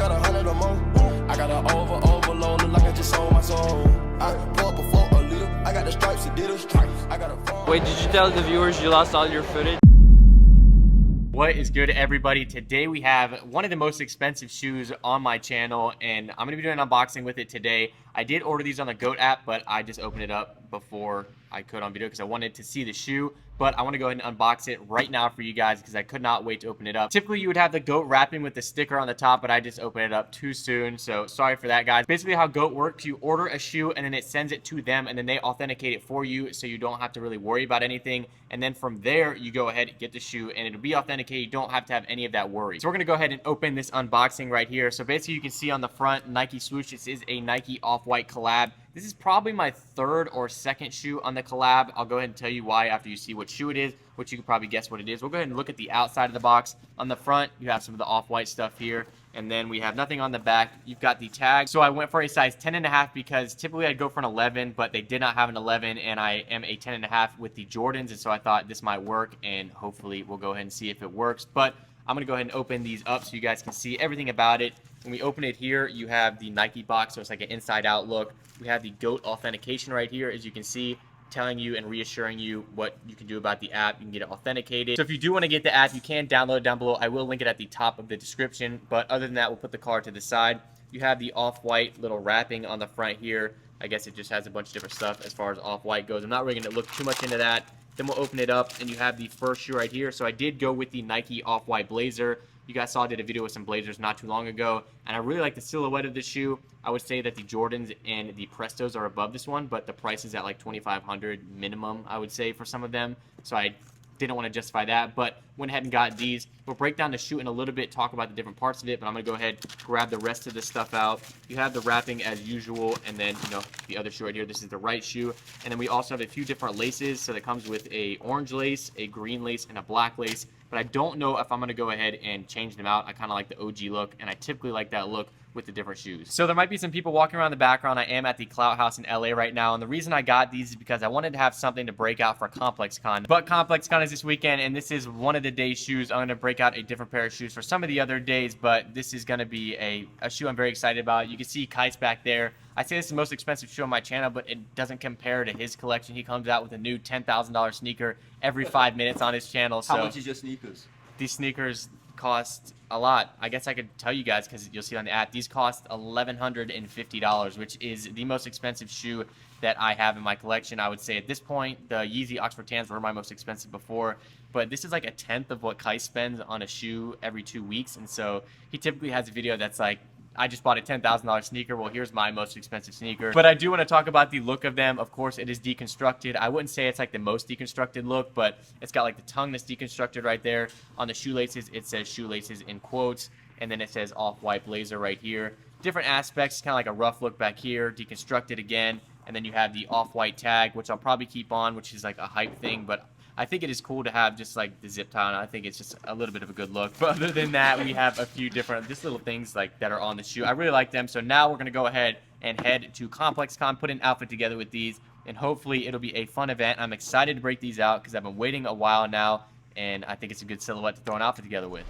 got 100 or more. I got an overload, look like I just sold my soul. I pull up before a leader, I got the stripes, Adidas. I got a phone. Wait, did you tell the viewers you lost all your footage? What is good, everybody? Today we have one of the most expensive shoes on my channel, and I'm going to be doing an unboxing with it today. I did order these on the GOAT app, but I just opened it up before I could on video because I wanted to see the shoe. But I want to go ahead and unbox it right now for you guys because I could not wait to open it up. Typically, you would have the GOAT wrapping with the sticker on the top, but I just opened it up too soon, so sorry for that, guys. Basically, how GOAT works, you order a shoe, and then it sends it to them, and then they authenticate it for you, so you don't have to really worry about anything. And then from there, you go ahead and get the shoe, and it'll be authenticated. You don't have to have any of that worry. So we're going to go ahead and open this unboxing right here. So basically, you can see on the front, Nike swoosh. This is a Nike Off-White collab. This is probably my third or second shoe on the collab. I'll go ahead and tell you why after you see what shoe it is, which you can probably guess what it is. We'll go ahead and look at the outside of the box. On the front, you have some of the Off-White stuff here, and then we have nothing on the back. You've got the tag. So I went for a size 10.5 because typically I'd go for an 11, but they did not have an 11, and I am a 10.5 with the Jordans, and so I thought this might work, and hopefully we'll go ahead and see if it works. But I'm going to go ahead and open these up so you guys can see everything about it. When we open it here, you have the Nike box, so it's like an inside-out look. We have the GOAT authentication right here, as you can see, telling you and reassuring you what you can do about the app. You can get it authenticated. So if you do want to get the app, you can download it down below. I will link it at the top of the description, but other than that, we'll put the card to the side. You have the Off-White little wrapping on the front here. I guess it just has a bunch of different stuff as far as Off-White goes. I'm not really going to look too much into that. Then we'll open it up, and you have the first shoe right here. So I did go with the Nike Off-White Blazer. You guys saw I did a video with some Blazers not too long ago, and I really like the silhouette of this shoe. I would say that the Jordans and the Prestos are above this one, but the price is at like $2,500 minimum, I would say, for some of them. So I didn't want to justify that, but went ahead and got these. We'll break down the shoe in a little bit, talk about the different parts of it, but I'm going to go ahead, grab the rest of the stuff out. You have the wrapping as usual, and then, you know, the other shoe right here. This is the right shoe. And then we also have a few different laces. So that comes with a orange lace, a green lace, and a black lace. But I don't know if I'm going to go ahead and change them out. I kind of like the OG look, and I typically like that look with the different shoes. So there might be some people walking around the background. I am at the Clout House in LA right now, and the reason I got these is because I wanted to have something to break out for COMPLEXCON. But COMPLEXCON is this weekend, and this is one of the day's shoes. I'm going to break out a different pair of shoes for some of the other days, but this is going to be a shoe I'm very excited about. You can see Kite's back there. I say this is the most expensive shoe on my channel, but it doesn't compare to his collection. He comes out with a new $10,000 sneaker every 5 minutes on his channel. So how much is your sneakers? These sneakers cost a lot. I guess I could tell you guys because you'll see on the app. These cost $1,150, which is the most expensive shoe that I have in my collection. I would say at this point, the Yeezy Oxford Tans were my most expensive before, but this is like a tenth of what Kai spends on a shoe every 2 weeks, and so he typically has a video that's like, I just bought a $10,000 sneaker. Well, here's my most expensive sneaker. But I do want to talk about the look of them. Of course, it is deconstructed. I wouldn't say it's like the most deconstructed look, but it's got like the tongue that's deconstructed right there. On the shoelaces, it says shoelaces in quotes, and then it says Off-White Blazer right here. Different aspects, kind of like a rough look back here, deconstructed again, and then you have the Off-White tag, which I'll probably keep on, which is like a hype thing, but I think it is cool to have just like the zip tie on. I think it's just a little bit of a good look. But other than that, we have a few different just little things like that are on the shoe. I really like them. So now we're going to go ahead and head to COMPLEXCON, put an outfit together with these, and hopefully it'll be a fun event. I'm excited to break these out because I've been waiting a while now, and I think it's a good silhouette to throw an outfit together with.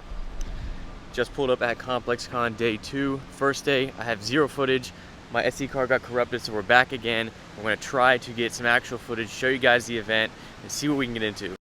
Just pulled up at COMPLEXCON day 2. First day, I have zero footage. My SD card got corrupted, so we're back again. We're going to try to get some actual footage, show you guys the event, and see what we can get into.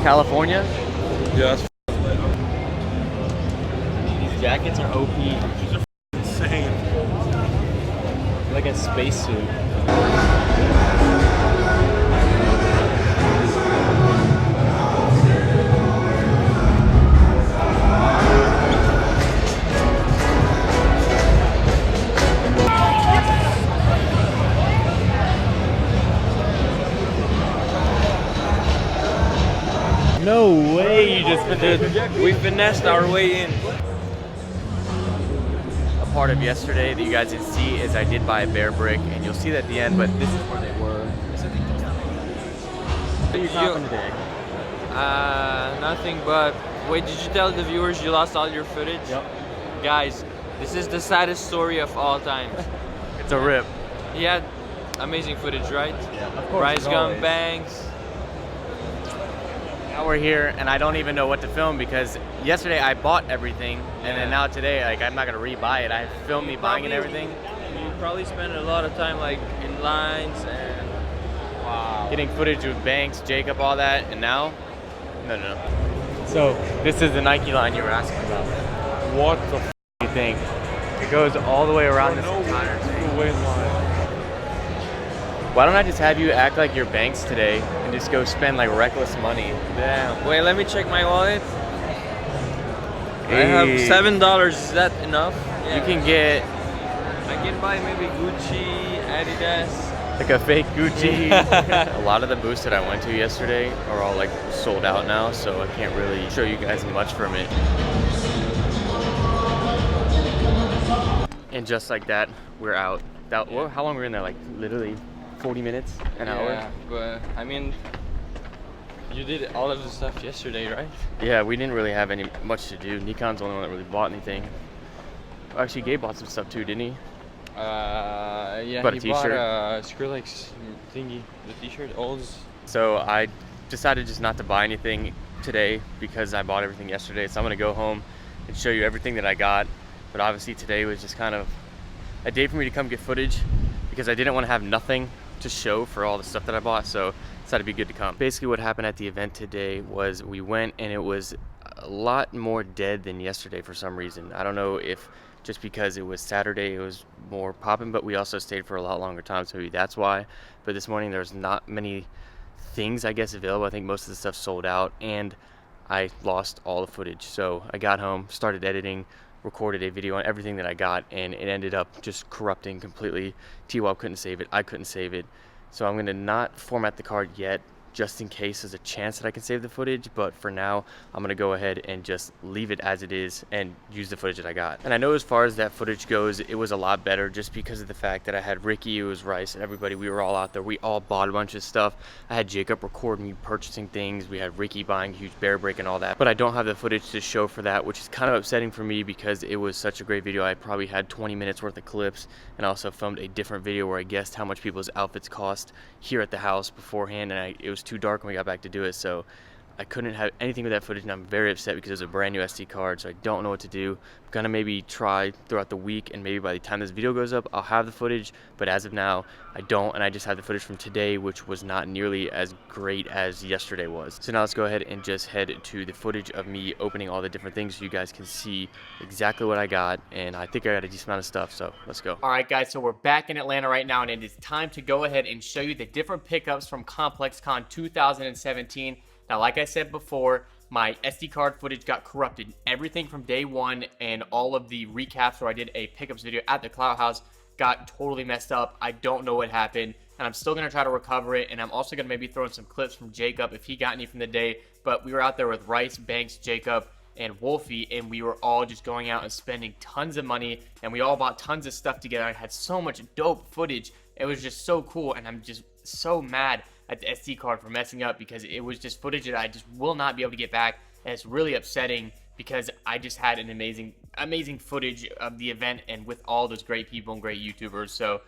California? Yeah, that's These jackets are OP. these are insane. Like a spacesuit. No way you just Dude, we finessed our way in. A part of yesterday that you guys didn't see is I did buy a bear brick, and you'll see that at the end, but this is where they were. What are you copping today? Nothing but... Wait, did you tell the viewers you lost all your footage? Yep. Guys, this is the saddest story of all time. It's a rip. He had amazing footage, right? Yeah, of course. Rice gun bangs. Now we're here, and I don't even know what to film because yesterday I bought everything, and then now today, like, I'm not gonna re-buy it. I filmed me buying and everything. You probably spent a lot of time like in lines and wow. Getting footage with Banks, Jacob, all that, and now, no. So this is the Nike line you were asking about. What the f***? You think it goes all the way around this entire thing? Wait line. Why don't I just have you act like you're Banks today and just go spend like reckless money? Damn. Wait, let me check my wallet. Hey. I have $7. Is that enough? Yeah. You can get I can buy maybe Gucci, Adidas. like a fake Gucci. A lot of the booths that I went to yesterday are all like sold out now, so I can't really show you guys much from it. And just like that, we're out. How long were we in there? Like literally 40 minutes, an hour? Yeah, but I mean, you did all of the stuff yesterday, right? Yeah, we didn't really have much to do. Nikon's the only one that really bought anything. Actually, Gabe bought some stuff too, didn't he? Yeah, Bought a he bought t-shirt. a Skrillex thingy, the t-shirt, Olds. So I decided just not to buy anything today because I bought everything yesterday. So I'm gonna go home and show you everything that I got. But obviously today was just kind of a day for me to come get footage because I didn't want to have nothing to show for all the stuff that I bought. So I decided it'd be good to come. Basically what happened at the event today was we went and it was a lot more dead than yesterday for some reason. I don't know if just because it was Saturday it was more popping, but we also stayed for a lot longer time, so maybe that's why. But this morning there's not many things I guess available. I think most of the stuff sold out, and I lost all the footage. So I got home, started editing, recorded a video on everything that I got, and it ended up just corrupting completely. T-Wop couldn't save it, I couldn't save it. So I'm gonna not format the card yet, just in case there's a chance that I can save the footage, but for now I'm gonna go ahead and just leave it as it is and use the footage that I got. And I know as far as that footage goes, it was a lot better just because of the fact that I had Ricky, it was Rice, and everybody, we were all out there, we all bought a bunch of stuff. I had Jacob record me purchasing things, we had Ricky buying a huge bear brick and all that, but I don't have the footage to show for that, which is kind of upsetting for me because it was such a great video. I probably had 20 minutes worth of clips, and I also filmed a different video where I guessed how much people's outfits cost here at the house beforehand, and it was too dark when we got back to do it, so I couldn't have anything with that footage, and I'm very upset because it was a brand new SD card, so I don't know what to do. I'm gonna maybe try throughout the week, and maybe by the time this video goes up I'll have the footage, but as of now I don't, and I just have the footage from today, which was not nearly as great as yesterday was. So now let's go ahead and just head to the footage of me opening all the different things so you guys can see exactly what I got, and I think I got a decent amount of stuff, so let's go. All right guys, so we're back in Atlanta right now, and it is time to go ahead and show you the different pickups from ComplexCon 2017. Now, like I said before, my SD card footage got corrupted. Everything from day one and all of the recaps where I did a pickups video at the Clout House got totally messed up. I don't know what happened, and I'm still going to try to recover it, and I'm also going to maybe throw in some clips from Jacob if he got any from the day. But we were out there with Rice, Banks, Jacob, and Wolfie, and we were all just going out and spending tons of money, and we all bought tons of stuff together. I had so much dope footage. It was just so cool, and I'm just so mad at the SD card for messing up because it was just footage that I just will not be able to get back, and it's really upsetting because I just had an amazing footage of the event and with all those great people and great YouTubers. So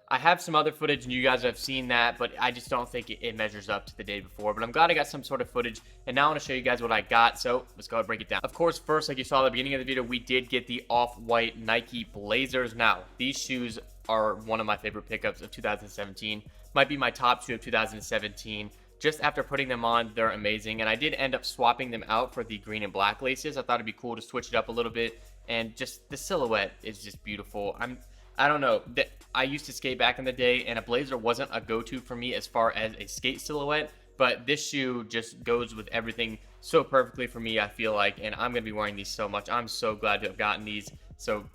I have some other footage and you guys have seen that, but I just don't think it measures up to the day before. But I'm glad I got some sort of footage, and now I want to show you guys what I got. So let's go ahead and break it down. Of course, first, like you saw at the beginning of the video, we did get the off-white Nike Blazers. Now, these shoes are one of my favorite pickups of 2017. Might be my top shoe of 2017. Just after putting them on, they're amazing, and I did end up swapping them out for the green and black laces. I thought it'd be cool to switch it up a little bit, and just the silhouette is just beautiful. I don't know, I used to skate back in the day, and a Blazer wasn't a go-to for me as far as a skate silhouette, but this shoe just goes with everything so perfectly for me, I feel like, and I'm going to be wearing these so much. I'm so glad to have gotten these. So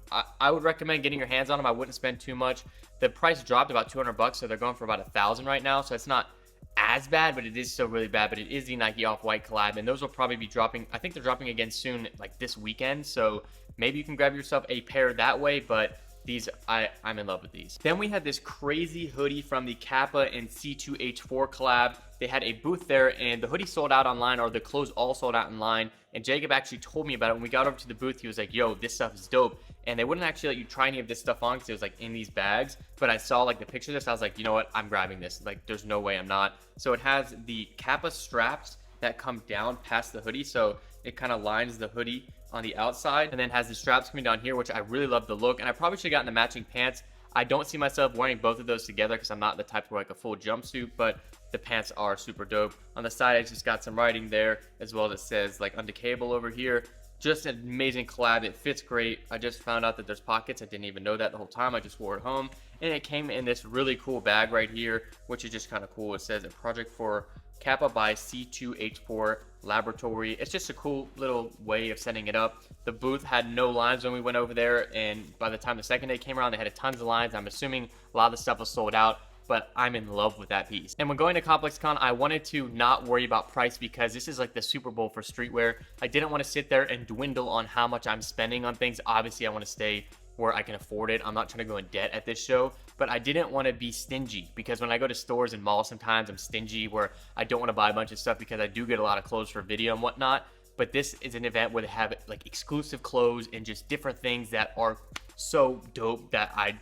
I would recommend getting your hands on them. I wouldn't spend too much. The price dropped about $200, so they're going for about $1,000 right now, so it's not as bad, but it is still really bad. But it is the Nike Off-White collab, and those will probably be dropping. I think they're dropping again soon, like this weekend. So maybe you can grab yourself a pair that way, but these, I'm in love with these. Then we had this crazy hoodie from the Kappa and C2H4 collab. They had a booth there, and the hoodie sold out online, or the clothes all sold out online. And Jacob actually told me about it. When we got over to the booth, he was like, yo, this stuff is dope. And they wouldn't actually let you try any of this stuff on because it was like in these bags. But I saw like the picture of this, I was like, you know what, I'm grabbing this. Like, there's no way I'm not. So it has the Kappa straps that come down past the hoodie. So it kind of lines the hoodie on the outside, and then has the straps coming down here, which I really love the look. And I probably should have gotten the matching pants. I don't see myself wearing both of those together because I'm not the type to wear like a full jumpsuit, but the pants are super dope. On the side, it's just got some writing there, as well as it says like undecayable over here. Just an amazing collab. It fits great. I just found out that there's pockets. I didn't even know that the whole time. I just wore it home, and it came in this really cool bag right here, which is just kind of cool. It says a project for Kappa by C2H4 Laboratory. It's just a cool little way of setting it up. The booth had no lines when we went over there, and by the time the second day came around, they had tons of lines. I'm assuming a lot of the stuff was sold out, but I'm in love with that piece. And when going to ComplexCon, I wanted to not worry about price because this is like the Super Bowl for streetwear. I didn't want to sit there and dwindle on how much I'm spending on things. Obviously, I want to stay where I can afford it. I'm not trying to go in debt at this show, but I didn't want to be stingy because when I go to stores and malls, sometimes I'm stingy where I don't want to buy a bunch of stuff because I do get a lot of clothes for video and whatnot. But this is an event where they have like exclusive clothes and just different things that are so dope that I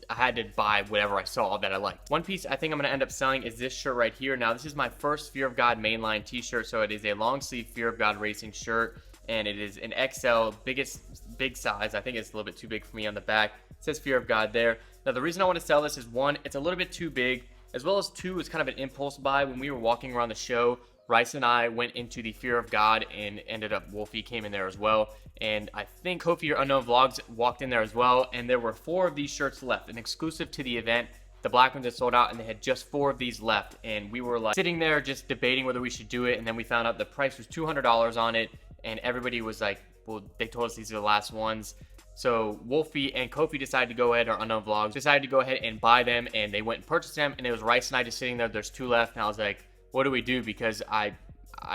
had to buy whatever I saw that I liked. One piece I think I'm going to end up selling is this shirt right here. Now, this is my first Fear of God mainline t-shirt, so it is a long sleeve Fear of God racing shirt, and it is an XL, big size. I think it's a little bit too big for me on the back. It says Fear of God there. Now, the reason I want to sell this is, one, it's a little bit too big, as well as two, it's kind of an impulse buy. When we were walking around the show, Rice and I went into the Fear of God, and ended up Wolfie came in there as well. And I think Kofi or Unknown Vlogs walked in there as well. And there were 4 of these shirts left, and exclusive to the event. The black ones had sold out, and they had just 4 of these left. And we were like sitting there just debating whether we should do it. And then we found out the price was $200 on it. And everybody was like, well, they told us these are the last ones. So Wolfie and Kofi decided to go ahead, or Unknown Vlogs decided to go ahead and buy them. And they went and purchased them. And it was Rice and I just sitting there. There's 2 left. And I was like, what do we do? Because I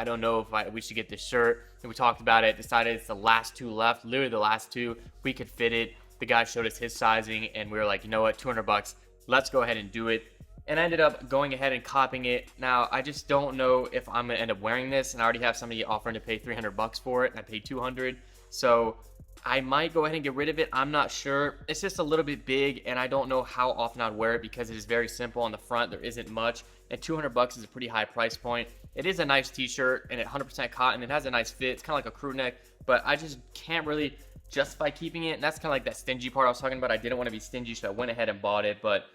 don't know if we should get this shirt. And we talked about it, decided it's the last 2 left, literally the last 2. We could fit it. The guy showed us his sizing, and we were like, you know what, $200, let's go ahead and do it. And I ended up going ahead and copying it. Now, I just don't know if I'm gonna end up wearing this, and I already have somebody offering to pay $300 for it, and I paid $200. So I might go ahead and get rid of it. I'm not sure. It's just a little bit big, and I don't know how often I'd wear it because it is very simple on the front. There isn't much, and $200 is a pretty high price point. It is a nice t-shirt, and it's 100% cotton. It has a nice fit. It's kind of like a crew neck, but I just can't really justify keeping it, and that's kind of like that stingy part I was talking about. I didn't want to be stingy, so I went ahead and bought it, but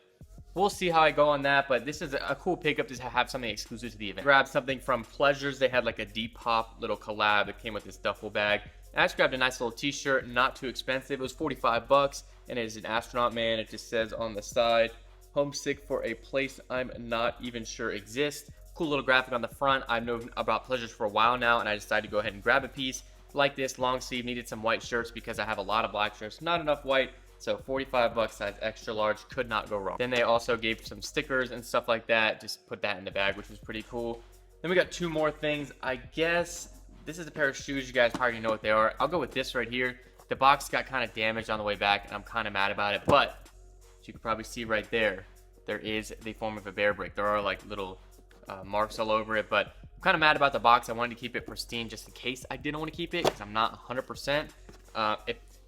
we'll see how I go on that. But this is a cool pickup to have something exclusive to the event. Grabbed something from Pleasures. They had like a Depop little collab. It came with this duffel bag. And I just grabbed a nice little t-shirt, not too expensive. It was $45, and it is an astronaut man. It just says on the side, homesick for a place I'm not even sure exists. Cool little graphic on the front. I've known about Pleasures for a while now, and I decided to go ahead and grab a piece like this, long sleeve. Needed some white shirts because I have a lot of black shirts, not enough white. So $45, size extra large, could not go wrong. Then they also gave some stickers and stuff like that. Just put that in the bag, which was pretty cool. Then we got 2 more things. I guess this is a pair of shoes. You guys probably know what they are. I'll go with this right here. The box got kind of damaged on the way back, and I'm kind of mad about it. But as you can probably see right there, there is the form of a bear brick. There are like little marks all over it, but I'm kind of mad about the box. I wanted to keep it pristine just in case I didn't want to keep it because I'm not 100%.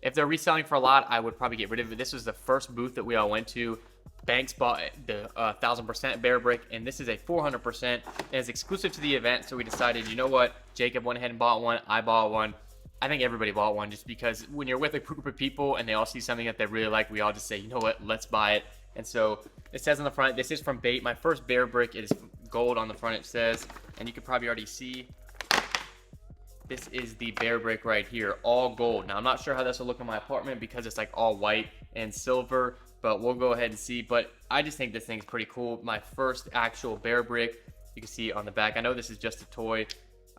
If they're reselling for a lot, I would probably get rid of it. This was the first booth that we all went to. Banks bought the 1000% bear brick, and this is a 400%, and it's exclusive to the event. So we decided, you know what, Jacob went ahead and bought one. I bought one. I think everybody bought one, just because when you're with a group of people and they all see something that they really like, we all just say, you know what, let's buy it. And so it says on the front, this is from Bait. My first bear brick is gold on the front, it says, and you can probably already see this is the bear brick right here, all gold. Now I'm not sure how this will look in my apartment because it's like all white and silver, but we'll go ahead and see. But I just think this thing's pretty cool. My first actual bear brick. You can see on the back, I know this is just a toy.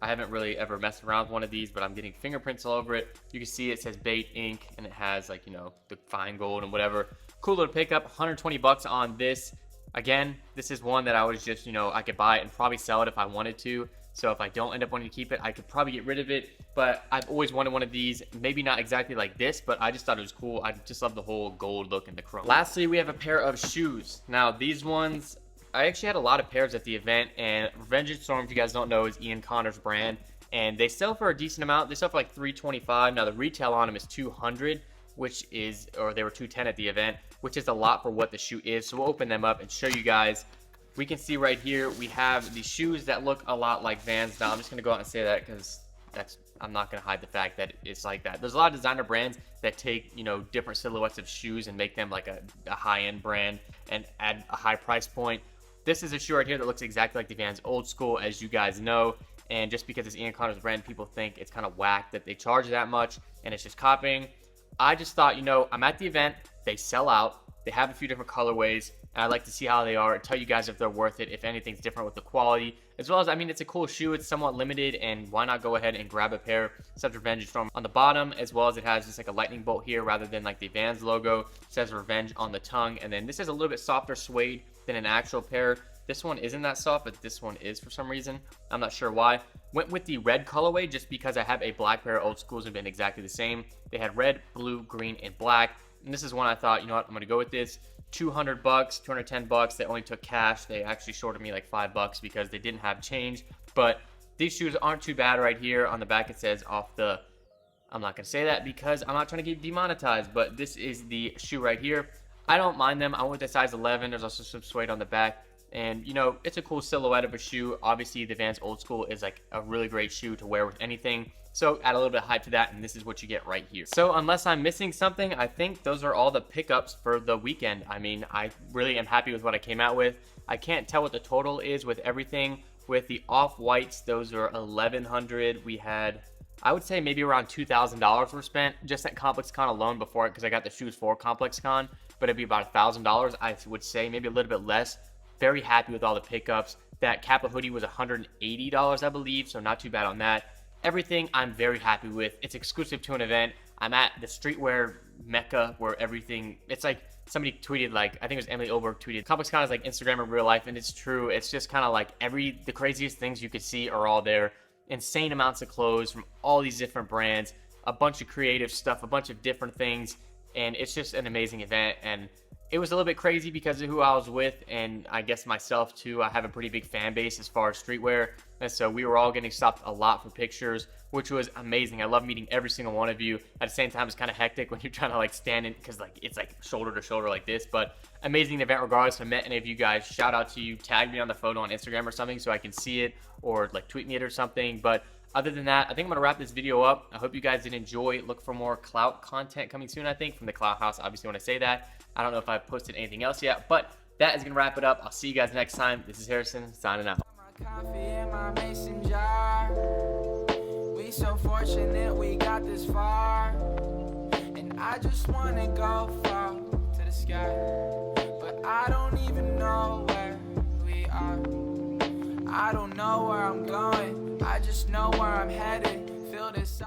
I haven't really ever messed around with one of these, but I'm getting fingerprints all over it. You can see it says Bait Inc, and it has like, you know, the fine gold and whatever. Cool little pickup. $120 on this. Again, this is one that I was just, I could buy it and probably sell it if I wanted to. So if I don't end up wanting to keep it, I could probably get rid of it. But I've always wanted one of these, maybe not exactly like this, but I just thought it was cool. I just love the whole gold look and the chrome. Lastly, we have a pair of shoes. Now these ones, I actually had a lot of pairs at the event, and Revenge Storm, if you guys don't know, is Ian Connor's brand. And they sell for a decent amount. They sell for like $325. Now the retail on them is $200, which is, or they were $210 at the event, which is a lot for what the shoe is. So we'll open them up and show you guys. We can see right here, we have the shoes that look a lot like Vans. Now I'm just gonna go out and say that because I'm not gonna hide the fact that it's like that. There's a lot of designer brands that take, different silhouettes of shoes and make them like a high-end brand and add a high price point. This is a shoe right here that looks exactly like the Vans Old School, as you guys know. And just because it's Ian Connor's brand, people think it's kind of whack that they charge that much and it's just copying. I just thought, I'm at the event, they sell out, they have a few different colorways, and I like to see how they are and tell you guys if they're worth it, if anything's different with the quality, as well as, it's a cool shoe, it's somewhat limited, and why not go ahead and grab a pair. It says Revenge Storm on the bottom, as well as it has just like a lightning bolt here rather than like the Vans logo. It says Revenge on the tongue, and then this is a little bit softer suede than an actual pair. This one isn't that soft, but this one is for some reason. I'm not sure why. Went with the red colorway just because I have a black pair of Old Schools and been exactly the same. They had red, blue, green, and black. And this is one I thought, I'm going to go with this. $200, $210. They only took cash. They actually shorted me like $5 because they didn't have change. But these shoes aren't too bad right here. On the back it says off the... I'm not going to say that because I'm not trying to get demonetized. But this is the shoe right here. I don't mind them. I went with a size 11. There's also some suede on the back. And, it's a cool silhouette of a shoe. Obviously, the Vans Old School is like a really great shoe to wear with anything. So add a little bit of hype to that, and this is what you get right here. So unless I'm missing something, I think those are all the pickups for the weekend. I really am happy with what I came out with. I can't tell what the total is with everything. With the off-whites, those are $1,100. We had, I would say maybe around $2,000 were spent just at ComplexCon alone before it, because I got the shoes for ComplexCon, but it'd be about $1,000, I would say, maybe a little bit less. Very happy with all the pickups. That Kappa hoodie was $180, I believe, so not too bad on that. Everything I'm very happy with. It's exclusive to an event. I'm at the streetwear mecca where everything, it's like somebody tweeted, like, I think it was Emily Oberg tweeted, ComplexCon is like Instagram in real life, and it's true. It's just kind of like the craziest things you could see are all there. Insane amounts of clothes from all these different brands, a bunch of creative stuff, a bunch of different things, and it's just an amazing event. And it was a little bit crazy because of who I was with, and I guess myself too. I have a pretty big fan base as far as streetwear, and so we were all getting stopped a lot for pictures, which was amazing. I love meeting every single one of you. At the same time, it's kind of hectic when you're trying to like stand in, because like it's like shoulder to shoulder like this, but amazing event regardless. If I met any of you guys, shout out to you, tag me on the photo on Instagram or something so I can see it, or like tweet me it or something. But other than that, I think I'm going to wrap this video up. I hope you guys did enjoy. Look for more Clout content coming soon, I think, from the Clout House. Obviously, when I say that, I don't know if I've posted anything else yet, but that is going to wrap it up. I'll see you guys next time. This is Harrison, signing out. We so fortunate we got this far, and I just want to go far to the sky, but I don't even know where we are. I don't know where I'm going, I just know where I'm headed. Feel this